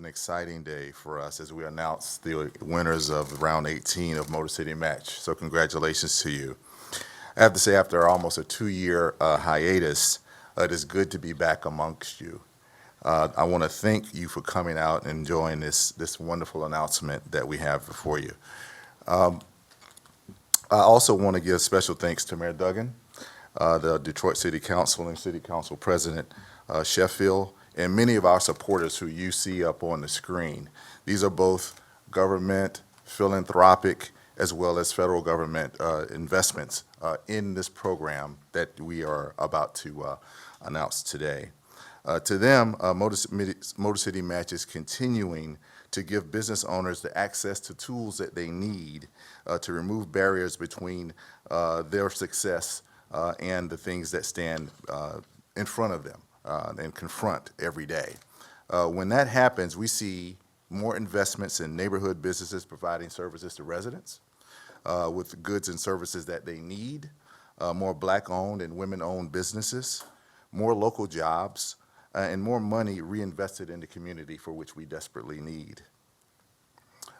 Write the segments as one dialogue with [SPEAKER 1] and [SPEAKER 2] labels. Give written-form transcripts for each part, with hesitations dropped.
[SPEAKER 1] an exciting day for us as we announce the winners of round 18 of Motor City Match. So congratulations to you. I have to say, after almost a 2-year hiatus, it is good to be back amongst you. I want to thank you for coming out and enjoying this wonderful announcement that we have before you. I also want to give special thanks to Mayor Duggan, the Detroit City Council and City Council President Sheffield, and many of our supporters who you see up on the screen. These are both government, philanthropic, as well as federal government investments in this program that we are about to announce today. To them, Motor City Match is continuing to give business owners the access to tools that they need to remove barriers between their success and the things that stand in front of them and confront every day. When that happens, we see more investments in neighborhood businesses providing services to residents with the goods and services that they need, more Black-owned and women-owned businesses, more local jobs, and more money reinvested in the community for which we desperately need.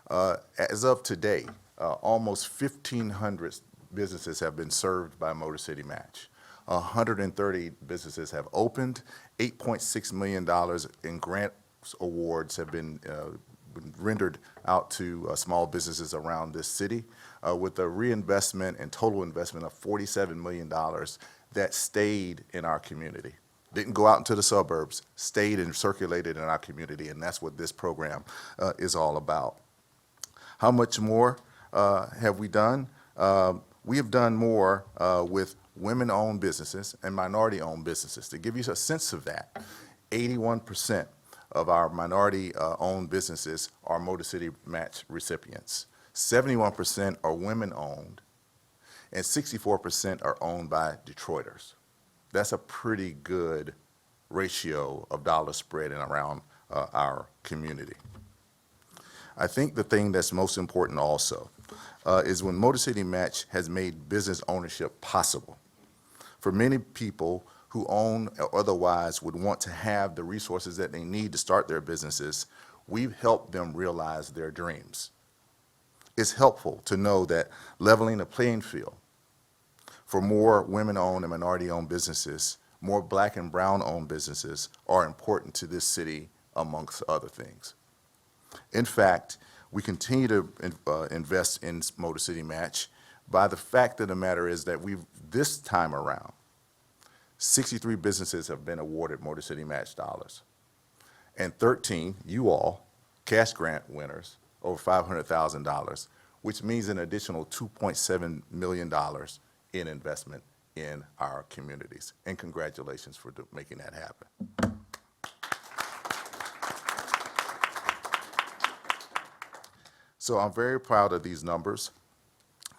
[SPEAKER 1] As of today, almost 1,500 businesses have been served by Motor City Match. 130 businesses have opened. $8.6 million in grant awards have been rendered out to small businesses around this city with a reinvestment and total investment of $47 million that stayed in our community. Didn't go out into the suburbs, stayed and circulated in our community, and that's what this program is all about. How much more have we done? We have done more with women-owned businesses and minority-owned businesses. To give you a sense of that, 81% of our minority-owned businesses are Motor City Match recipients. 71% are women-owned, and 64% are owned by Detroiters. That's a pretty good ratio of dollars spread in around our community. I think the thing that's most important also is when Motor City Match has made business ownership possible. For many people who own or otherwise would want to have the resources that they need to start their businesses, we've helped them realize their dreams. It's helpful to know that leveling the playing field for more women-owned and minority-owned businesses, more Black and brown-owned businesses are important to this city, amongst other things. In fact, we continue to invest in Motor City Match by the fact of the matter is that this time around, 63 businesses have been awarded Motor City Match dollars, and 13, you all, cash grant winners, over $500,000, which means an additional $2.7 million in investment in our communities. And congratulations for making that happen. So I'm very proud of these numbers.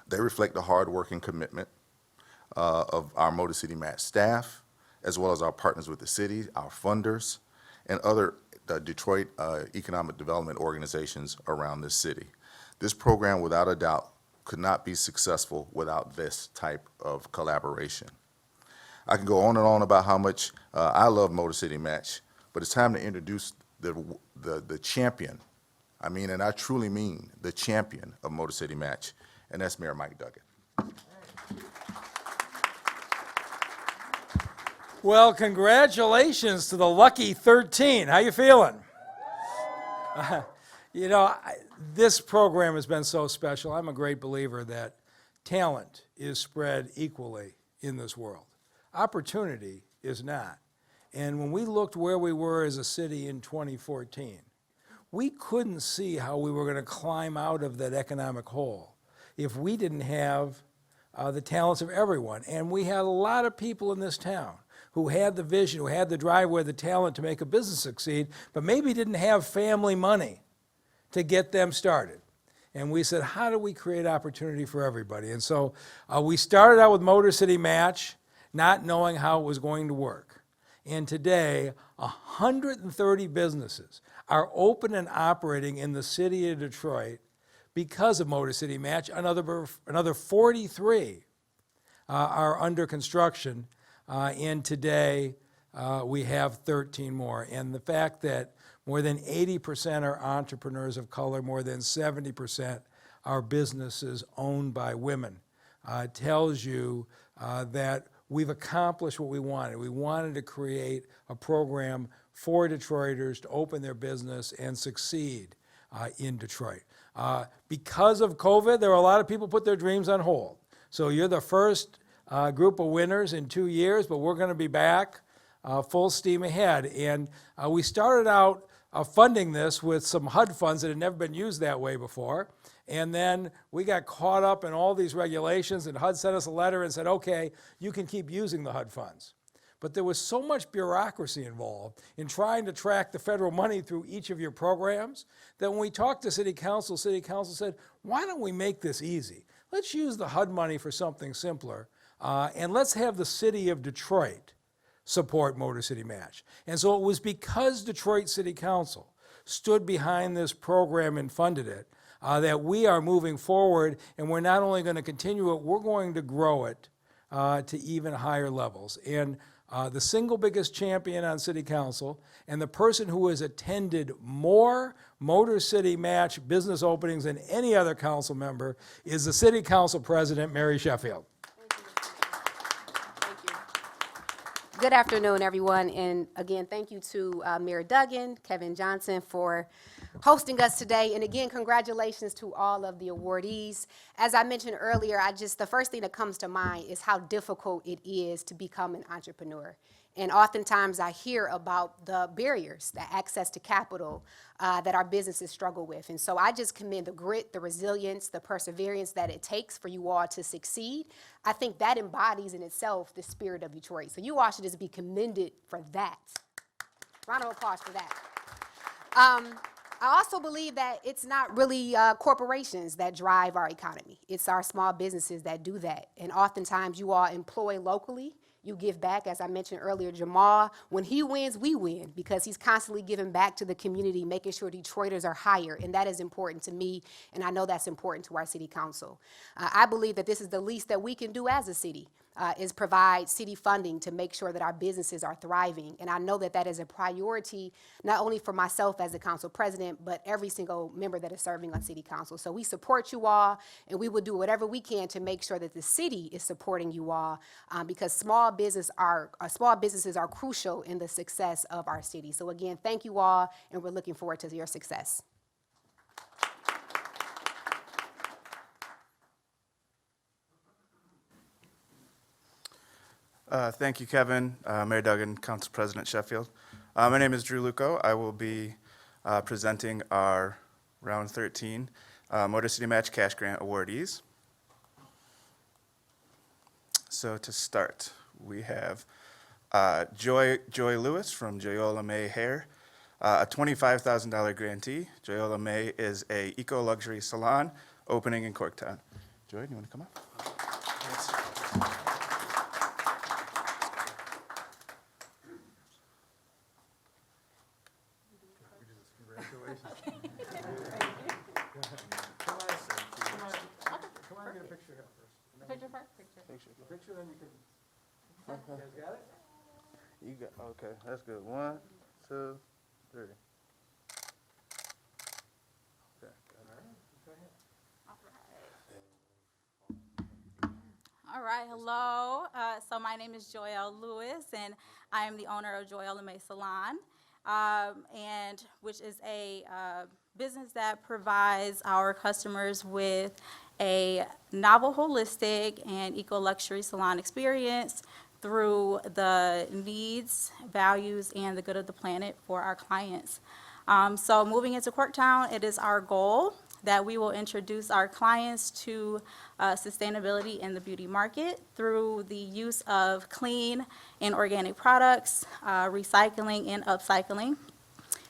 [SPEAKER 1] They reflect the hard work and commitment of our Motor City Match staff, as well as our partners with the city, our funders, and other Detroit economic development organizations around this city. This program, without a doubt, could not be successful without this type of collaboration. I can go on and on about how much I love Motor City Match, but it's time to introduce the champion. I mean, and I truly mean the champion of Motor City Match, and that's Mayor Mike Duggan.
[SPEAKER 2] Well, congratulations to the lucky 13. How you feeling? You know, this program has been so special. I'm a great believer that talent is spread equally in this world. Opportunity is not. And when we looked where we were as a city in 2014, we couldn't see how we were going to climb out of that economic hole if we didn't have the talents of everyone. And we had a lot of people in this town who had the vision, who had the drive, who had the talent to make a business succeed, but maybe didn't have family money to get them started. And we said, how do we create opportunity for everybody? And so we started out with Motor City Match, not knowing how it was going to work. And today, 130 businesses are open and operating in the city of Detroit because of Motor City Match. Another 43 are under construction. And today, we have 13 more. And the fact that more than 80% are entrepreneurs of color, more than 70% are businesses owned by women, tells you that we've accomplished what we wanted. We wanted to create a program for Detroiters to open their business and succeed in Detroit. Because of COVID, there were a lot of people put their dreams on hold. So you're the first group of winners in 2 years, but we're going to be back full steam ahead. And we started out funding this with some HUD funds that had never been used that way before. And then we got caught up in all these regulations, and HUD sent us a letter and said, okay, you can keep using the HUD funds. But there was so much bureaucracy involved in trying to track the federal money through each of your programs that when we talked to City Council said, why don't we make this easy? Let's use the HUD money for something simpler, and let's have the city of Detroit support Motor City Match. And so it was because Detroit City Council stood behind this program and funded it that we are moving forward, and we're not only going to continue it, we're going to grow it to even higher levels. And the single biggest champion on City Council and the person who has attended more Motor City Match business openings than any other council member is the City Council President, Mary Sheffield.
[SPEAKER 3] Thank you. Good afternoon, everyone. And again, thank you to Mayor Duggan, Kevin Johnson for hosting us today. And again, congratulations to all of the awardees. As I mentioned earlier, the first thing that comes to mind is how difficult it is to become an entrepreneur. And oftentimes I hear about the barriers, the access to capital that our businesses struggle with. And so I just commend the grit, the resilience, the perseverance that it takes for you all to succeed. I think that embodies in itself the spirit of Detroit. So you all should just be commended for that. Round of applause for that. I also believe that it's not really corporations that drive our economy. It's our small businesses that do that. And oftentimes you all employ locally. You give back, as I mentioned earlier, Jamal, when he wins, we win, because he's constantly giving back to the community, making sure Detroiters are higher, and that is important to me, and I know that's important to our city council. I believe that this is the least that we can do as a city, is provide city funding to make sure that our businesses are thriving, and I know that that is a priority, not only for myself as the council president, but every single member that is serving on city council. So we support you all, and we will do whatever we can to make sure that the city is supporting you all, because small businesses are crucial in the success of our city. So again, thank you all, and we're looking forward to your success.
[SPEAKER 4] Thank you, Kevin, Mayor Duggan, Council President Sheffield. My name is Drew Luco. I will be presenting our Round 13 Motor City Match Cash Grant Awardees. So to start, we have Joy Lewis from Joyola May Hair, a $25,000 grantee. Joyola May is a eco-luxury salon opening in Corktown. Joy, do you want to come up? Thanks.
[SPEAKER 2] Picture, then you can. You guys got it?
[SPEAKER 4] You got, okay, that's good. 1, 2, 3. Okay,
[SPEAKER 5] All right, hello. So my name is Joelle Lewis, and I am the owner of Joyola May Salon, and which is a business that provides our customers with a novel, holistic, and eco-luxury salon experience through the needs, values, and the good of the planet for our clients. So moving into Corktown, it is our goal that we will introduce our clients to sustainability in the beauty market through the use of clean and organic products, recycling and upcycling.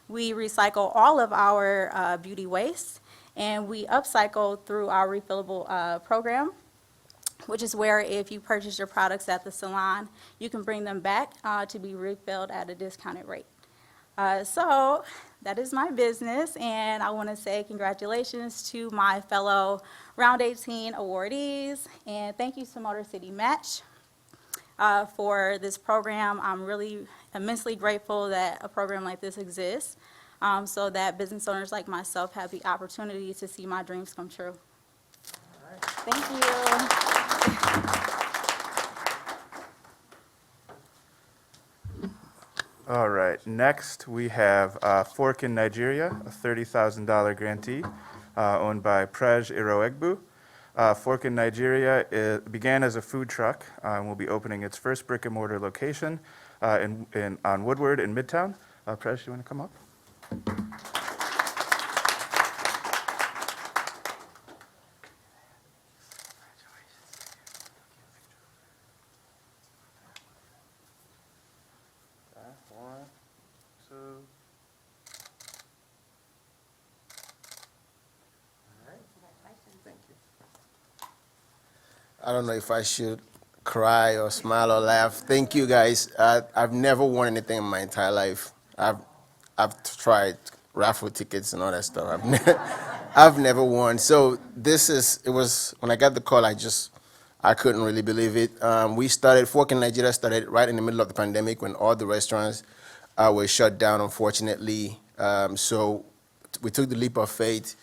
[SPEAKER 5] We recycle all of our beauty waste, and we upcycle through our refillable program, which is where if you purchase your products at the salon, you can bring them back to be refilled at a discounted rate. So that is my business, and I want to say congratulations to my fellow Round 18 awardees, and thank you to Motor City Match for this program. I'm really immensely grateful that a program like this exists, so that business owners like myself have the opportunity to see my dreams come true. Thank you.
[SPEAKER 4] All right, next we have Fork in Nigeria, a $30,000 grantee owned by Prej Iroegbu. Fork in Nigeria began as a food truck and will be opening its first brick and mortar location on Woodward in Midtown. Prej, you want to come up? One, two.
[SPEAKER 6] I don't know if I should cry or smile or laugh. Thank you, guys. I've never won anything in my entire life. I've tried raffle tickets and all that stuff. I've never won. So it was when I got the call, I couldn't really believe it. Fork in Nigeria started right in the middle of the pandemic when all the restaurants were shut down, unfortunately. So we took the leap of faith,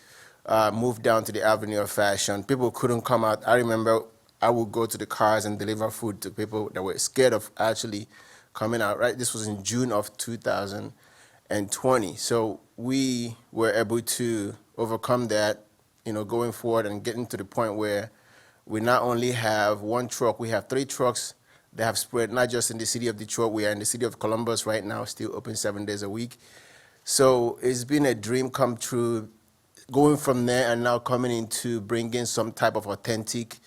[SPEAKER 6] moved down to the Avenue of Fashion. People couldn't come out. I remember I would go to the cars and deliver food to people that were scared of actually coming out, right? This was in June of 2020. So we were able to overcome that, going forward and getting to the point where we not only have one truck, we have 3 trucks that have spread not just in the city of Detroit, we are in the city of Columbus right now, still open 7 days a week. So it's been a dream come true, going from there and now coming into bringing some type of authentic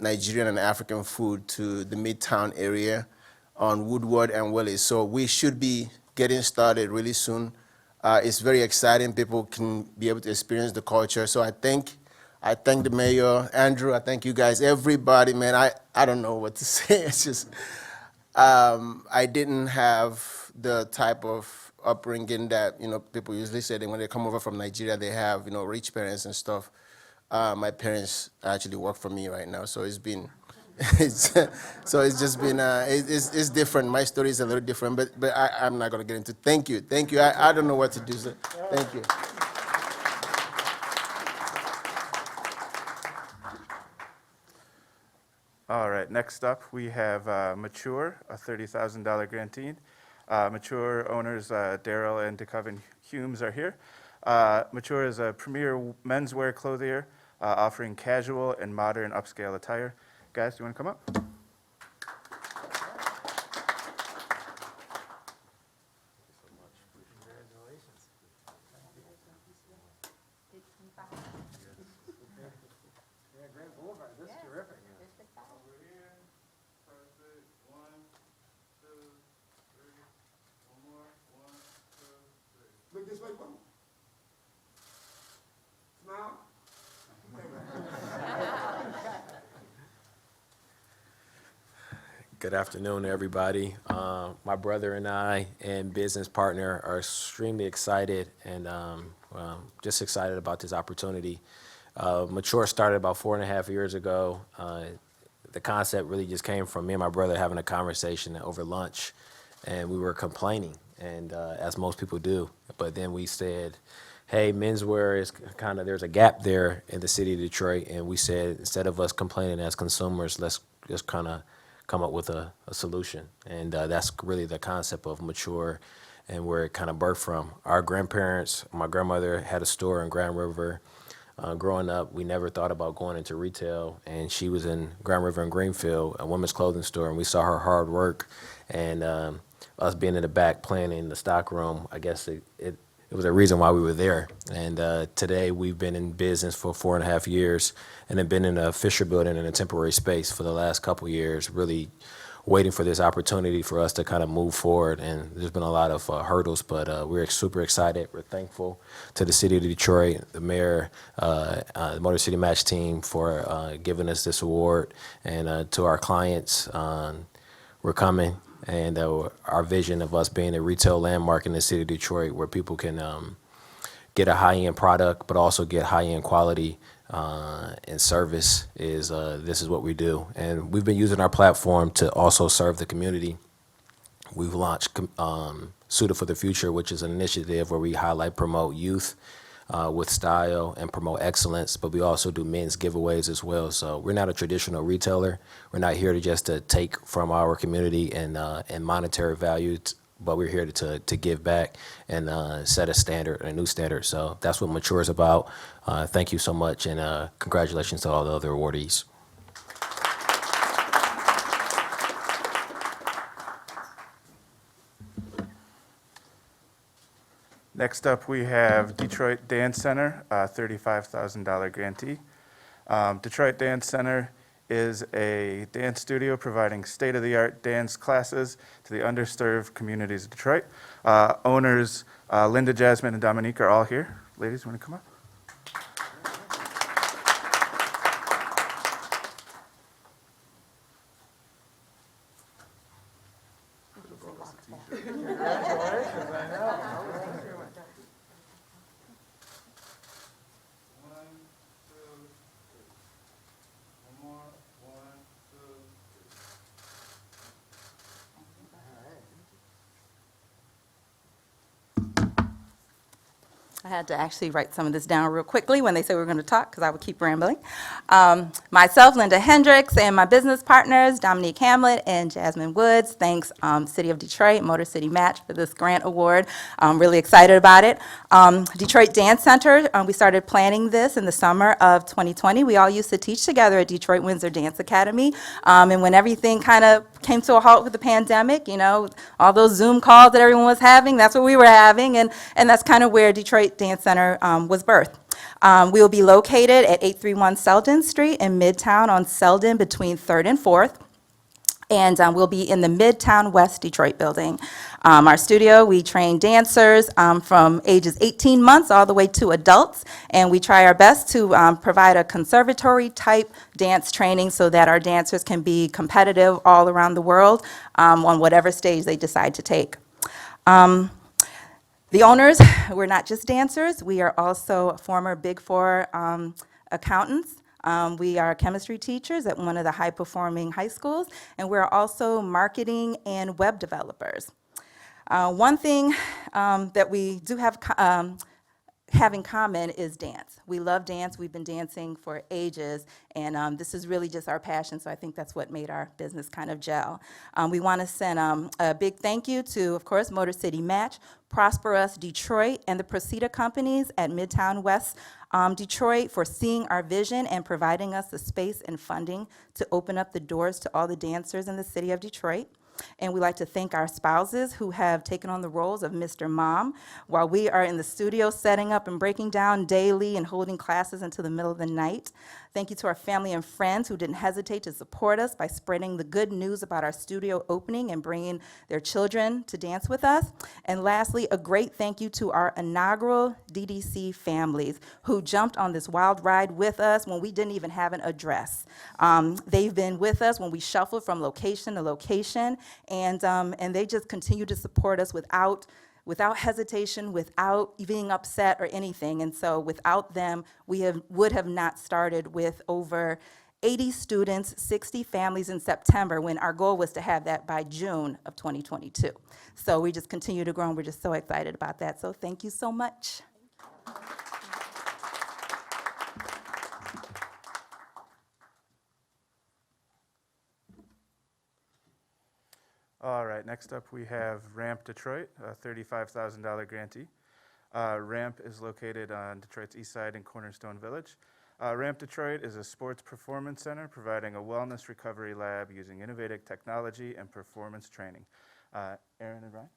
[SPEAKER 6] Nigerian and African food to the Midtown area on Woodward and Willis. So we should be getting started really soon. It's very exciting. People can be able to experience the culture. So I thank the mayor, Andrew. I thank you guys, everybody, man. I don't know what to say. It's just I didn't have the type of upbringing that people usually say that when they come over from Nigeria, they have rich parents and stuff. My parents actually work for me right now, so it's just been it's different. My story is a little different, but I'm not gonna get into. Thank you. I don't know what to do. So thank you.
[SPEAKER 4] All right, next up we have Mature, a $30,000 grantee. Mature owners Daryl and DeCoven Humes are here. Mature is a premier menswear clothier offering casual and modern upscale attire. Guys, do you want to come up?
[SPEAKER 6] Look this way, Paul. Smile.
[SPEAKER 7] Good afternoon, everybody. My brother and I and business partner are extremely excited and just excited about this opportunity. Mature started about 4.5 years ago. The concept really just came from me and my brother having a conversation over lunch, and we were complaining, and as most people do. But then we said, hey, menswear is there's a gap there in the city of Detroit, and we said, instead of us complaining as consumers, let's just come up with a solution. And that's really the concept of Mature and where it birthed from. Our grandparents, my grandmother had a store in Grand River. Growing up, we never thought about going into retail, and she was in Grand River and Greenfield, a women's clothing store, and we saw her hard work. And us being in the back playing in the stock room, I guess it was a reason why we were there. And today we've been in business for 4.5 years and have been in a Fisher building in a temporary space for the last couple years, really waiting for this opportunity for us to move forward. And there's been a lot of hurdles, but we're super excited. We're thankful to the city of Detroit, the mayor, the Motor City Match team for giving us this award, and to our clients. We're coming. And our vision of us being a retail landmark in the city of Detroit where people can get a high-end product, but also get high-end quality and service is this is what we do. And we've been using our platform to also serve the community. We've launched Suited for the Future, which is an initiative where we highlight, promote youth with style and promote excellence, but we also do men's giveaways as well. So we're not a traditional retailer. We're not here to just to take from our community and monetary value, but we're here to give back and set a standard, a new standard. So that's what Mature is about. Thank you so much, and congratulations to all the other awardees.
[SPEAKER 4] Next up, we have Detroit Dance Center, $35,000 grantee. Detroit Dance Center is a dance studio providing state-of-the-art dance classes to the underserved communities of Detroit. Owners Linda, Jasmine, and Dominique are all here. Ladies, you want to come up?
[SPEAKER 8] I had to actually write some of this down real quickly when they said we were going to talk, because I would keep rambling. Myself, Linda Hendricks, and my business partners, Dominique Hamlet and Jasmine Woods. Thanks, City of Detroit, Motor City Match, for this grant award. I'm really excited about it. Detroit Dance Center, we started planning this in the summer of 2020. We all used to teach together at Detroit Windsor Dance Academy. And when everything kind of came to a halt with the pandemic, you know, all those Zoom calls that everyone was having, that's what we were having, and that's kind of where Detroit Dance Center was birthed. We will be located at 831 Selden Street in Midtown on Selden between 3rd and 4th. And we'll be in the Midtown West Detroit building. Our studio, we train dancers from ages 18 months all the way to adults, and we try our best to provide a conservatory-type dance training so that our dancers can be competitive all around the world on whatever stage they decide to take. The owners, we're not just dancers, we are also former Big Four accountants. We are chemistry teachers at one of the high-performing high schools, and we're also marketing and web developers. One thing that we do have in common is dance. We love dance. We've been dancing for ages, and this is really just our passion, so I think that's what made our business kind of gel. We want to send a big thank you to, of course, Motor City Match, Prosper Us Detroit, and the Proceda companies at Midtown West Detroit for seeing our vision and providing us the space and funding to open up the doors to all the dancers in the city of Detroit. And we'd like to thank our spouses who have taken on the roles of Mr. Mom while we are in the studio setting up and breaking down daily and holding classes until the middle of the night. Thank you to our family and friends who didn't hesitate to support us by spreading the good news about our studio opening and bringing their children to dance with us. And lastly, a great thank you to our inaugural DDC families who jumped on this wild ride with us when we didn't even have an address. They've been with us when we shuffled from location to location, and they just continue to support us without hesitation, without being upset or anything. And so without them, we would have not started with over 80 students, 60 families in September, when our goal was to have that by June of 2022. So we just continue to grow, and we're just so excited about that. So thank you so much.
[SPEAKER 4] All right, next up we have Ramp Detroit, a $35,000 grantee. Ramp is located on Detroit's east side in Cornerstone Village. Ramp Detroit is a sports performance center providing a wellness recovery lab using innovative technology and performance training. Aaron and Ryan?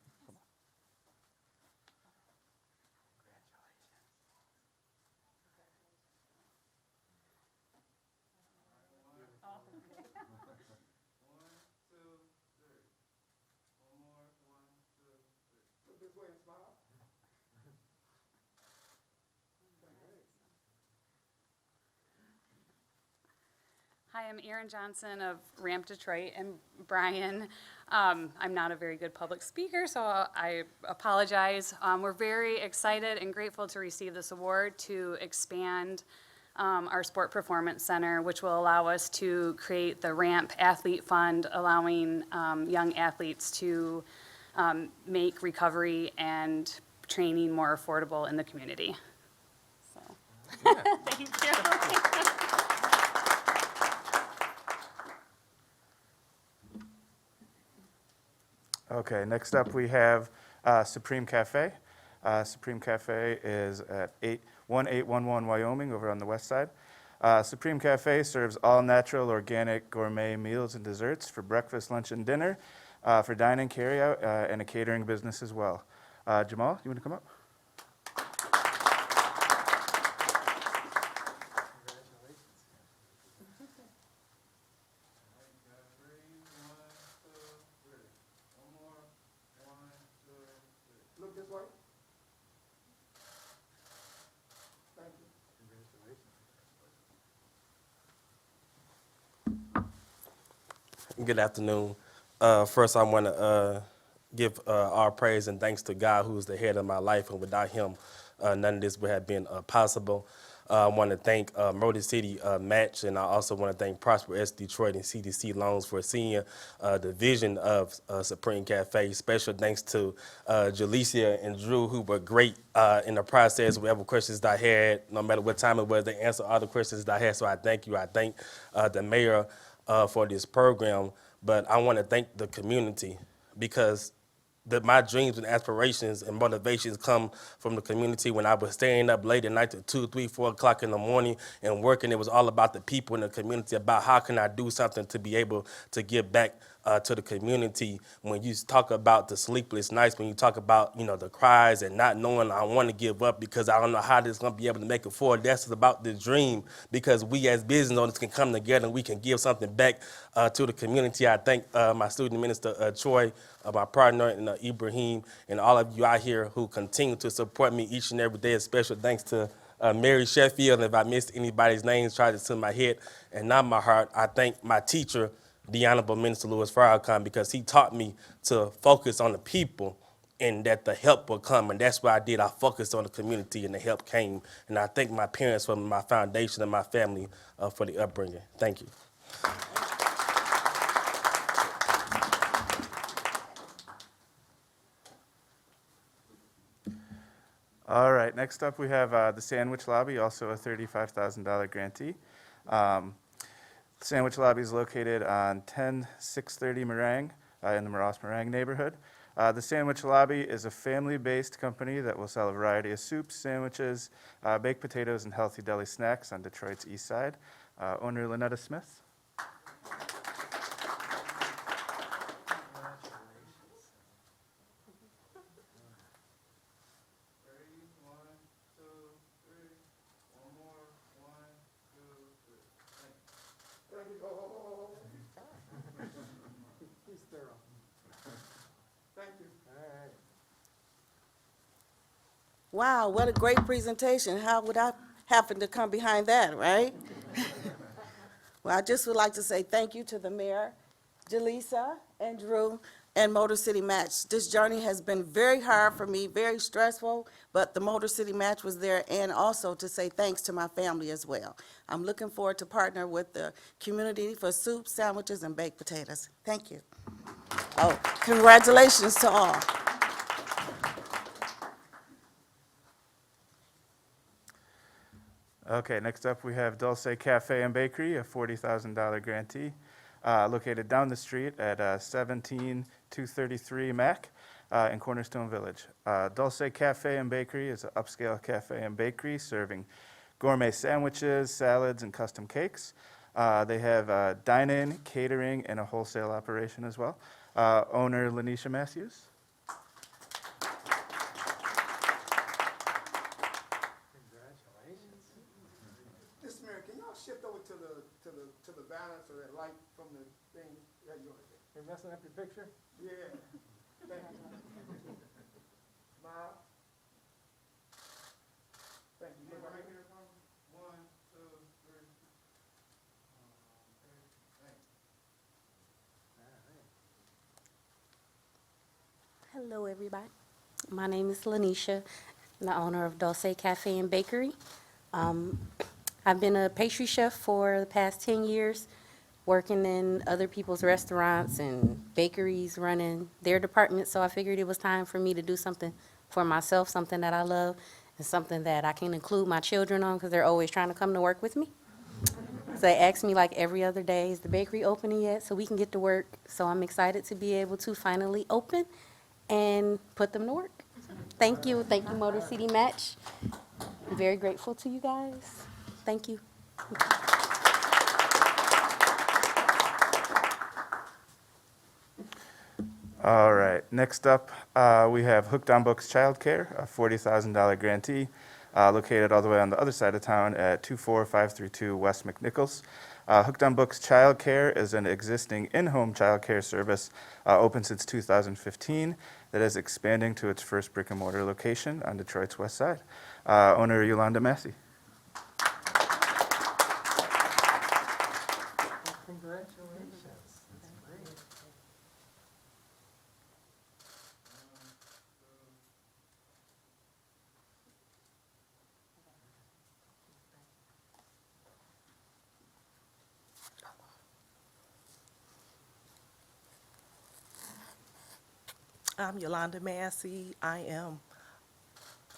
[SPEAKER 9] Hi, I'm Erin Johnson of Ramp Detroit, and Brian, I'm not a very good public speaker, so I apologize. We're very excited and grateful to receive this award to expand our Sport Performance Center, which will allow us to create the RAMP Athlete Fund, allowing young athletes to make recovery and training more affordable in the community. So, thank you.
[SPEAKER 4] Okay, next up we have Supreme Cafe. Supreme Cafe is at 1811 Wyoming over on the west side. Supreme Cafe serves all natural, organic, gourmet meals and desserts for breakfast, lunch, and dinner, for dine-in, carry-out, and a catering business as well. Jamal, you want to come up?
[SPEAKER 1] Look this way.
[SPEAKER 10] Good afternoon. First, I want to give our praise and thanks to God, who's the head of my life, and without Him, none of this would have been possible. I want to thank Motor City Match, and I also want to thank Prosper S. Detroit and CDC Loans for seeing the vision of Supreme Cafe. Special thanks to Jalecia and Drew, who were great in the process. Whatever questions that I had, no matter what time it was, they answered all the questions that I had. So I thank you. I thank the mayor for this program, but I want to thank the community, because my dreams and aspirations and motivations come from the community. When I was staying up late at night to 2, 3, 4 o'clock in the morning and working, it was all about the people in the community, about how can I do something to be able to give back to the community. When you talk about the sleepless nights, when you talk about, the cries and not knowing I want to give up because I don't know how this is going to be able to make it forward, that's about the dream, because we as business owners can come together and we can give something back to the community. I thank my student minister, Troy, my partner, and Ibrahim, and all of you out here who continue to support me each and every day. A special thanks to Mary Sheffield, and if I missed anybody's names, try to my head and not my heart. I thank my teacher, the Honorable Minister Louis Farrakhan, because he taught me to focus on the people and that the help will come, and that's what I did. I focused on the community and the help came, and I thank my parents for my foundation and my family for the upbringing. Thank you.
[SPEAKER 4] All right, next up we have the Sandwich Lobby, also a $35,000 grantee. The Sandwich Lobby is located on 10630 Meringue in the Ross Meringue neighborhood. The Sandwich Lobby is a family-based company that will sell a variety of soups, sandwiches, baked potatoes, and healthy deli snacks on Detroit's east side. Owner Lynetta Smith.
[SPEAKER 11] Wow, what a great presentation. How would I happen to come behind that, right? Well, I just would like to say thank you to the mayor, Jaleesa, and Drew, and Motor City Match. This journey has been very hard for me, very stressful, but the Motor City Match was there, and also to say thanks to my family as well. I'm looking forward to partner with the community for soup, sandwiches, and baked potatoes. Thank you. Oh, congratulations to all.
[SPEAKER 4] Okay, next up we have Dulce Cafe and Bakery, a $40,000 grantee, located down the street at 17233 Mac in Cornerstone Village. Dulce Cafe and Bakery is an upscale cafe and bakery serving gourmet sandwiches, salads, and custom cakes. They have dine-in, catering, and a wholesale operation as well. Owner Lanisha Matthews.
[SPEAKER 12] Mr. Mayor, can y'all shift over to the balance or that light from the thing? Yeah,
[SPEAKER 2] You're messing up your picture?
[SPEAKER 12] yeah. Thank you. Smile. Thank you. Look right here from 1, 2, 3.
[SPEAKER 13] Hello, everybody. My name is Lanisha, the owner of Dulce Cafe and Bakery. I've been a pastry chef for the past 10 years, working in other people's restaurants and bakeries, running their departments. So I figured it was time for me to do something for myself, something that I love, and something that I can include my children on because they're always trying to come to work with me. So they ask me like every other day, is the bakery opening yet? So we can get to work. So I'm excited to be able to finally open and put them to work. Thank you. Thank you, Motor City Match. I'm very grateful to you guys. Thank you.
[SPEAKER 4] All right, next up, we have Hooked on Books Childcare, a $40,000 grantee, located all the way on the other side of town at 24532 West McNichols. Hooked on Books Childcare is an existing in-home childcare service open since 2015 that is expanding to its first brick-and-mortar location on Detroit's west side. Owner Yolanda Massey.
[SPEAKER 14] I'm Yolanda Massey. I am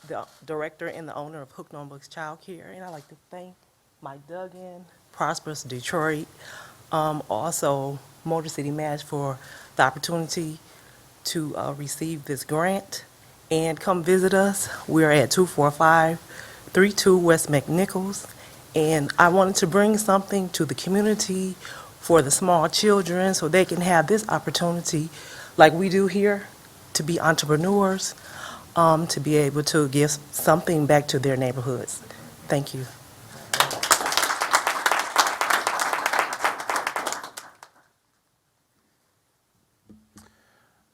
[SPEAKER 14] the director and the owner of Hooked on Books Child Care, and I'd like to thank Mike Duggan, Prosperous Detroit, also Motor City Match for the opportunity to receive this grant and come visit us. We're at 24532 West McNichols, and I wanted to bring something to the community for the small children so they can have this opportunity like we do here to be entrepreneurs, to be able to give something back to their neighborhoods. Thank you.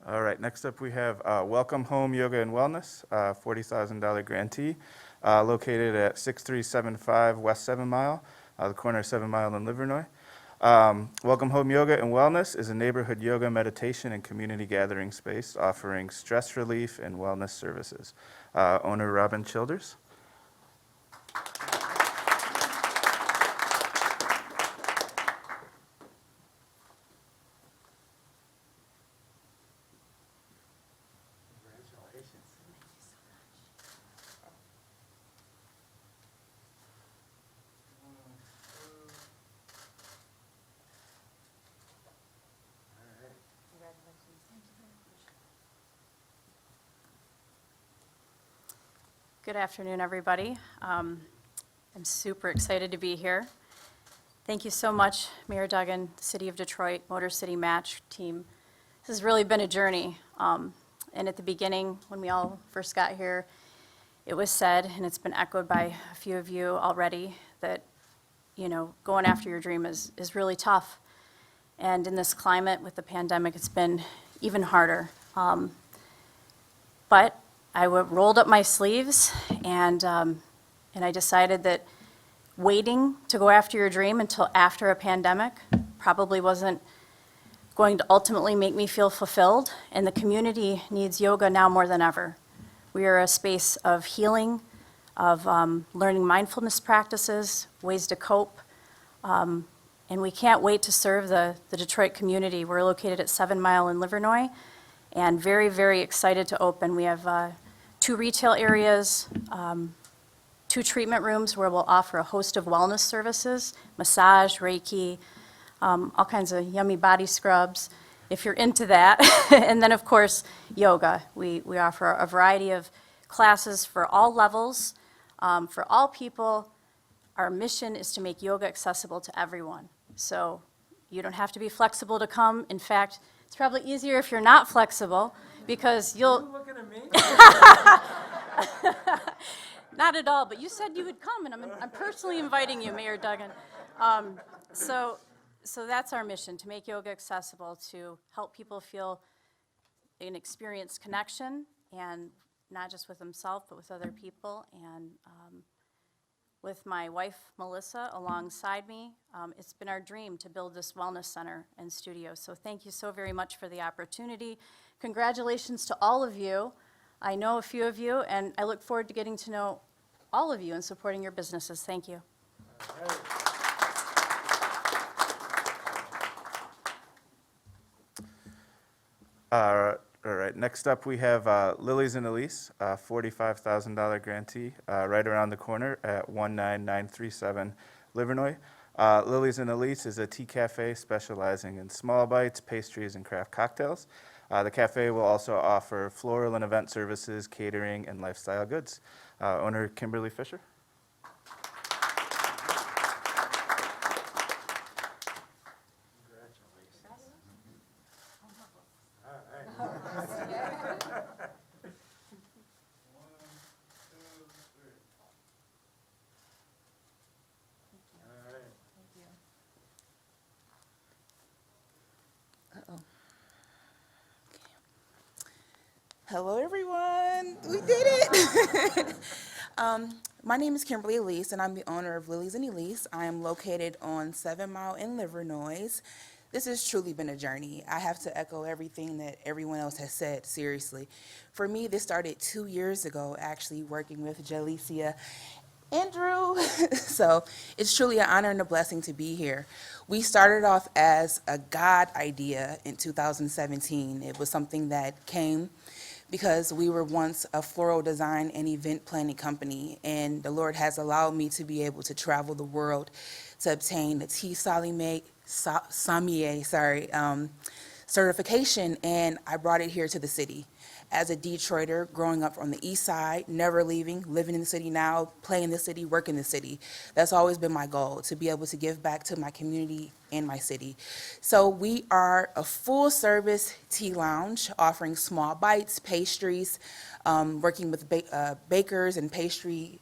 [SPEAKER 4] All right, next up we have Welcome Home Yoga and Wellness, $40,000 grantee, located at 6375 West 7 Mile, the corner of 7 Mile and Livernois. Welcome Home Yoga and Wellness is a neighborhood yoga, meditation, and community gathering space offering stress relief and wellness services. Owner Robin Childers.
[SPEAKER 15] Good afternoon, everybody. I'm super excited to be here. Thank you so much, Mayor Duggan, City of Detroit, Motor City Match team. This has really been a journey. And at the beginning, when we all first got here, it was said, and it's been echoed by a few of you already, that, you know, going after your dream is really tough. And in this climate with the pandemic, it's been even harder. But I rolled up my sleeves and I decided that waiting to go after your dream until after a pandemic probably wasn't going to ultimately make me feel fulfilled, and the community needs yoga now more than ever. We are a space of healing, of learning mindfulness practices, ways to cope, and we can't wait to serve the Detroit community. We're located at 7 Mile in Livernois, and very, very excited to open. We have 2 retail areas, 2 treatment rooms where we'll offer a host of wellness services, massage, Reiki, all kinds of yummy body scrubs, if you're into that. And then, of course, yoga. We offer a variety of classes for all levels, for all people. Our mission is to make yoga accessible to everyone. So you don't have to be flexible to come. In fact, it's probably easier if you're not flexible, because you'll...
[SPEAKER 2] Are you looking at me?
[SPEAKER 15] Not at all, but you said you would come, and I'm personally inviting you, Mayor Duggan. So that's our mission, to make yoga accessible, to help people feel and experience connection, and not just with themselves, but with other people. And with my wife, Melissa, alongside me, it's been our dream to build this wellness center and studio. So thank you so very much for the opportunity. Congratulations to all of you. I know a few of you, and I look forward to getting to know all of you and supporting your businesses. Thank you.
[SPEAKER 4] All right, next up we have Lily's and Elise, $45,000 grantee, right around the corner at 19937 Livernois. Lily's and Elise is a tea cafe specializing in small bites, pastries, and craft cocktails. The cafe will also offer floral and event services, catering, and lifestyle goods. Owner Kimberly Fisher.
[SPEAKER 16] Hello, everyone. We did it. My name is Kimberly Elise, and I'm the owner of Lily's and Elise. I am located on 7 Mile in Livernois. This has truly been a journey. I have to echo everything that everyone else has said, seriously. For me, this started 2 years ago, actually working with Jalicia and Drew. So it's truly an honor and a blessing to be here. We started off as a God idea in 2017. It was something that came because we were once a floral design and event planning company, and the Lord has allowed me to be able to travel the world to obtain the tea sommelier certification, and I brought it here to the city. As a Detroiter, growing up on the east side, never leaving, living in the city now, play in the city, work in the city. That's always been my goal, to be able to give back to my community and my city. So we are a full-service tea lounge offering small bites, pastries, working with bakers and pastry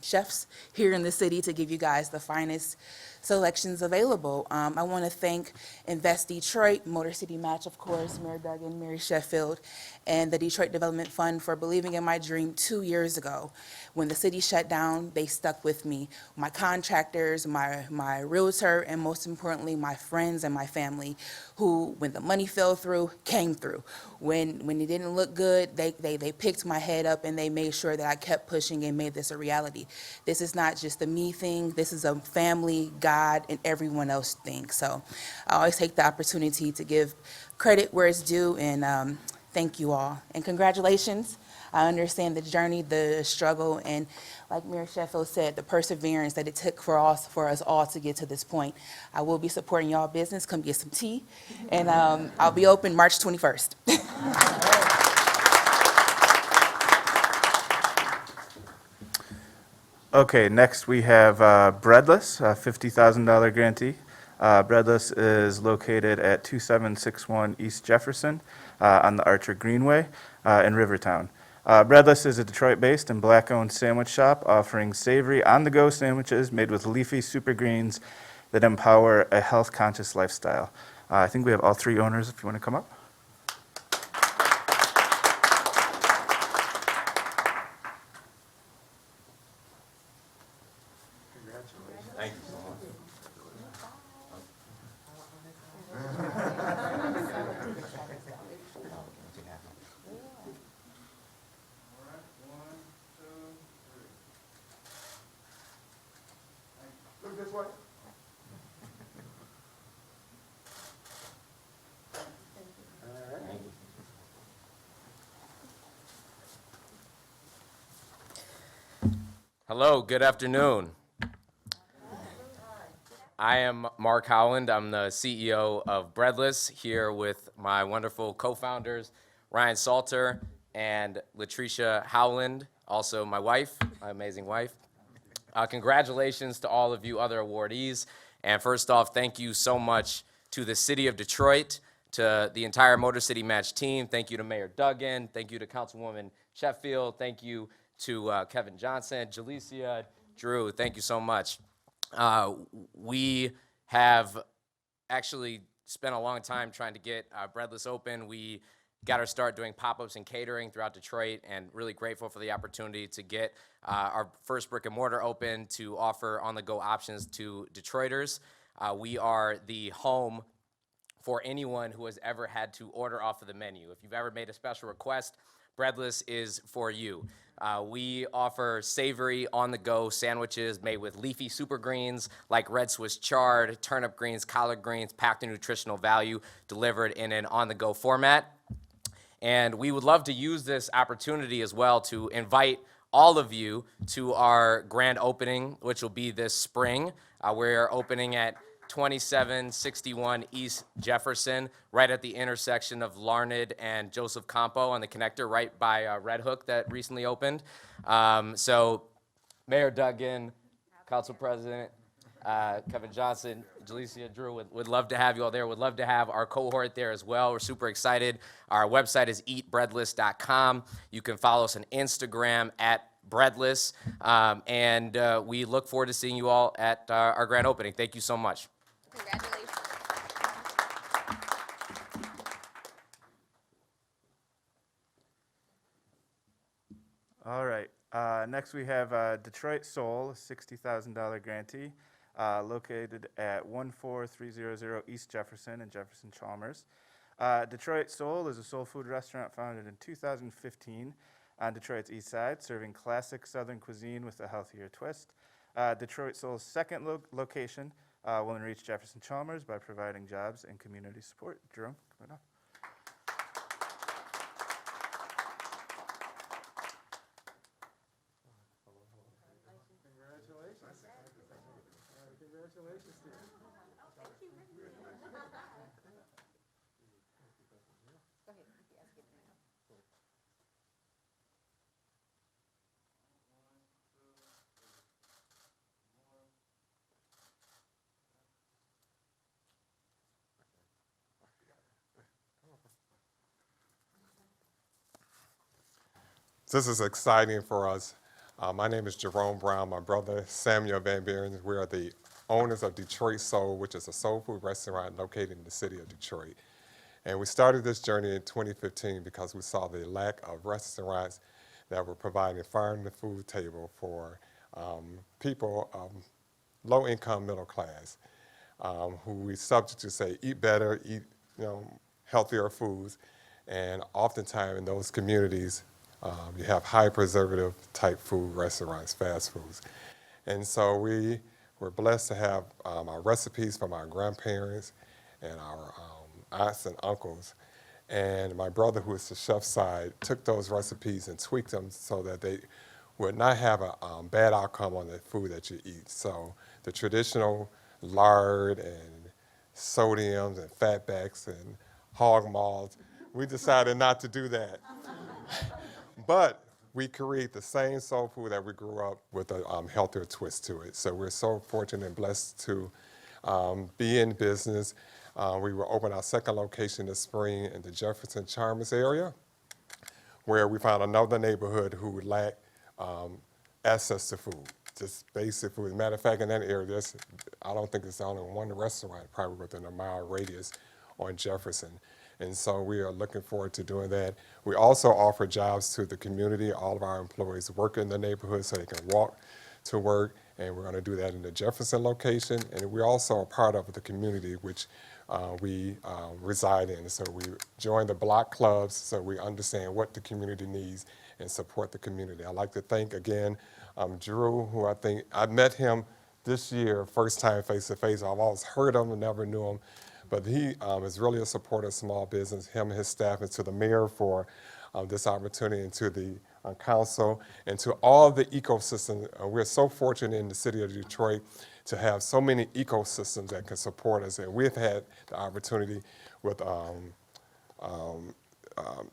[SPEAKER 16] chefs here in the city to give you guys the finest selections available. I want to thank Invest Detroit, Motor City Match, of course, Mayor Duggan, Mary Sheffield, and the Detroit Development Fund for believing in my dream 2 years ago. When the city shut down, they stuck with me. My contractors, my realtor, and most importantly, my friends and my family, who, when the money fell through, came through. When it didn't look good, they picked my head up and they made sure that I kept pushing and made this a reality. This is not just a me thing. This is a family, God, and everyone else thing. So I always take the opportunity to give credit where it's due, and thank you all. And congratulations. I understand the journey, the struggle, and like Mayor Sheffield said, the perseverance that it took for us all to get to this point. I will be supporting y'all business. Come get some tea. And I'll be open March 21st.
[SPEAKER 4] Okay, next we have Breadless, a $50,000 grantee. Breadless is located at 2761 East Jefferson on the Archer Greenway in Rivertown. Breadless is a Detroit-based and Black-owned sandwich shop offering savory, on-the-go sandwiches made with leafy super greens that empower a health-conscious lifestyle. I think we have all three owners if you want to come up.
[SPEAKER 7] Thank you so much.
[SPEAKER 12] Look this way.
[SPEAKER 7] Hello, good afternoon. I am Mark Howland. I'm the CEO of Breadless, here with my wonderful co-founders, Ryan Salter and Latricia Howland, also my wife, my amazing wife. Congratulations to all of you other awardees. And first off, thank you so much to the city of Detroit, to the entire Motor City Match team. Thank you to Mayor Duggan. Thank you to Councilwoman Sheffield. Thank you to Kevin Johnson, Jalicia, Drew. Thank you so much. We have actually spent a long time trying to get Breadless open. We got our start doing pop-ups and catering throughout Detroit, and really grateful for the opportunity to get our first brick and mortar open to offer on-the-go options to Detroiters. We are the home for anyone who has ever had to order off of the menu. If you've ever made a special request, Breadless is for you. We offer savory on-the-go sandwiches made with leafy super greens like red Swiss chard, turnip greens, collard greens, packed in nutritional value, delivered in an on-the-go format. And we would love to use this opportunity as well to invite all of you to our grand opening, which will be this spring. We're opening at 2761 East Jefferson, right at the intersection of Larned and Joseph Campo on the connector, right by Red Hook that recently opened. So Mayor Duggan, Council President Kevin Johnson, Jalecia, Drew, would love to have you all there. Would love to have our cohort there as well. We're super excited. Our website is eatbreadless.com. You can follow us on Instagram at Breadless. And we look forward to seeing you all at our grand opening. Thank you so much.
[SPEAKER 3] Congratulations.
[SPEAKER 4] All right. Next, we have Detroit Soul, a $60,000 grantee, located at 14300 East Jefferson in Jefferson Chalmers. Detroit Soul is a soul food restaurant founded in 2015 on Detroit's east side, serving classic Southern cuisine with a healthier twist. Detroit Soul's second location will enrich Jefferson Chalmers by providing jobs and community support. Jerome, come on up.
[SPEAKER 12] Congratulations to you.
[SPEAKER 17] This is exciting for us. My name is Jerome Brown. My brother Samuel Van Buren. We are the owners of Detroit Soul, which is a soul food restaurant located in the city of Detroit. And we started this journey in 2015 because we saw the lack of restaurants that were providing farm to food table for people low income, middle class, who we subject to say eat better, eat healthier foods, and oftentimes in those communities you have high preservative type food restaurants, fast foods. And so we were blessed to have our recipes from our grandparents and our aunts and uncles. And my brother, who is the chef side, took those recipes and tweaked them so that they would not have a bad outcome on the food that you eat. So the traditional lard and sodiums and fatbacks and hog maws, we decided not to do that. But we create the same soul food that we grew up with a healthier twist to it. So we're so fortunate and blessed to be in business. We will open our second location this spring in the Jefferson Chalmers area, where we found another neighborhood who would lack access to food, just basic food. As a matter of fact, in that area, I don't think there's only one restaurant probably within a mile radius on Jefferson. And so we are looking forward to doing that. We also offer jobs to the community. All of our employees work in the neighborhood so they can walk to work, and we're going to do that in the Jefferson location. And we're also a part of the community which we reside in. So we join the block clubs so we understand what the community needs and support the community. I'd like to thank again Drew, who I met him this year, first time face to face. I've always heard of him, never knew him. But he is really a supporter of small business, him and his staff, and to the mayor for this opportunity, and to the council, and to all the ecosystems. We're so fortunate in the city of Detroit to have so many ecosystems that can support us. And we've had the opportunity with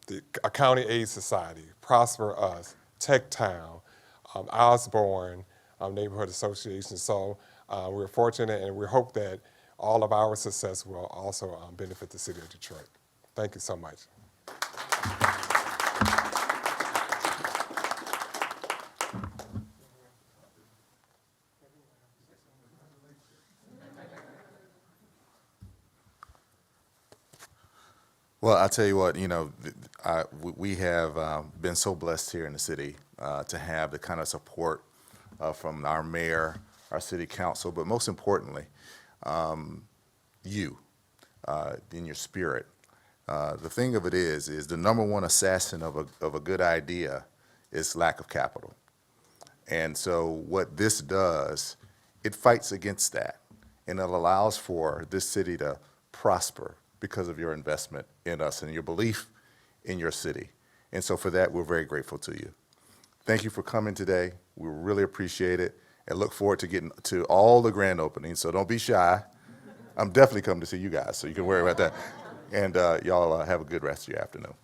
[SPEAKER 17] the County Aid Society, Prosper Us, Tech Town, Osborne Neighborhood Association. So we're fortunate, and we hope that all of our success will also benefit the city of Detroit. Thank you so much.
[SPEAKER 1] Well, I'll tell you what, we have been so blessed here in the city to have the kind of support from our mayor, our city council, but most importantly, you in your spirit. The thing of it is the number one assassin of a good idea is lack of capital. And so what this does, it fights against that, and it allows for this city to prosper because of your investment in us and your belief in your city. And so for that, we're very grateful to you. Thank you for coming today. We really appreciate it and look forward to getting to all the grand openings, so don't be shy. I'm definitely coming to see you guys, so you can worry about that. And y'all have a good rest of your afternoon.